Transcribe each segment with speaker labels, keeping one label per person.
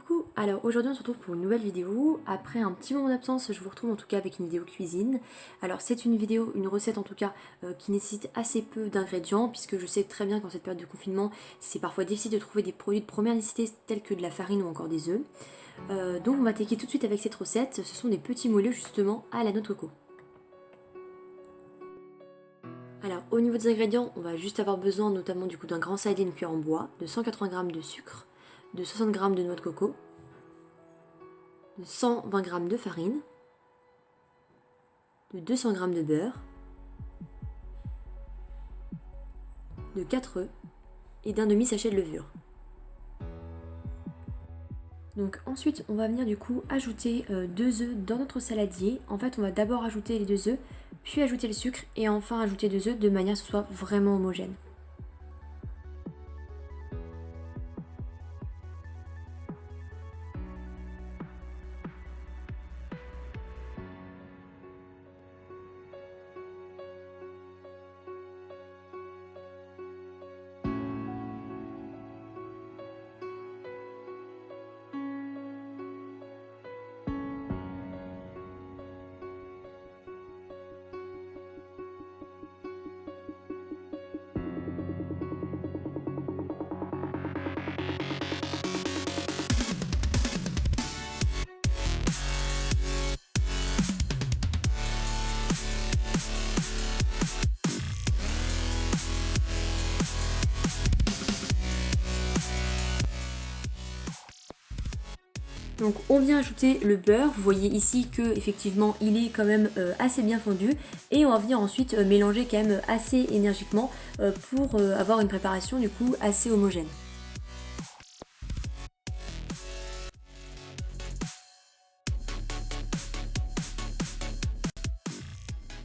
Speaker 1: Coucou, alors aujourd'hui on se retrouve pour une nouvelle vidéo. Après un petit moment d'absence, je vous retrouve en tout cas avec une vidéo cuisine. Alors c'est une vidéo, une recette en tout cas, qui nécessite assez peu d'ingrédients, puisque je sais très bien qu'en cette période de confinement, c'est parfois difficile de trouver des produits de première nécessité tels que de la farine ou encore des œufs. Donc on va attaquer tout de suite avec cette recette. Ce sont des petits moelleux justement à la noix de coco. Alors au niveau des ingrédients, on va juste avoir besoin notamment du coup d'un grand saladier, une cuillère en bois, de 180 g de sucre, de 60 g de noix de coco, de 120 g de farine, de 200 g de beurre, de 4 œufs et d'un demi-sachet de levure. Donc ensuite on va venir du coup ajouter 2 œufs dans notre saladier. En fait on va d'abord ajouter les 2 œufs, puis ajouter le sucre et enfin ajouter 2 œufs de manière à ce que ce soit vraiment homogène. Donc on vient ajouter le beurre, vous voyez ici que effectivement il est quand même assez bien fondu et on va venir ensuite mélanger quand même assez énergiquement pour avoir une préparation du coup assez homogène.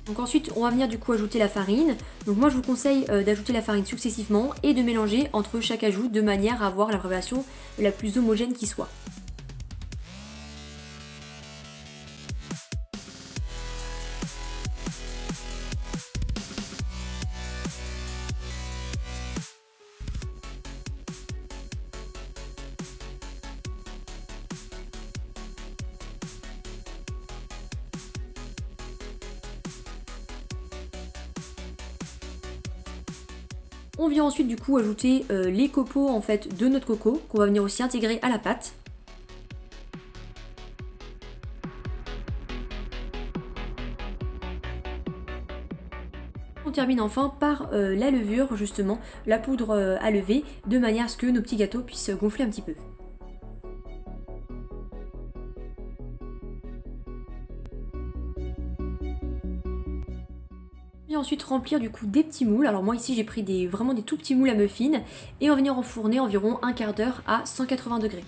Speaker 1: Donc ensuite on va venir du coup ajouter la farine. Donc moi je vous conseille d'ajouter la farine successivement et de mélanger entre chaque ajout de manière à avoir la préparation la plus homogène qui soit. On vient ensuite du coup ajouter les copeaux en fait de notre coco qu'on va venir aussi intégrer à la pâte. On termine enfin par la levure justement, la poudre à lever, de manière à ce que nos petits gâteaux puissent gonfler un petit peu. Et ensuite remplir du coup des petits moules. Alors moi ici j'ai pris vraiment des tout petits moules à muffins et on va venir enfourner environ un quart d'heure à 180 degrés.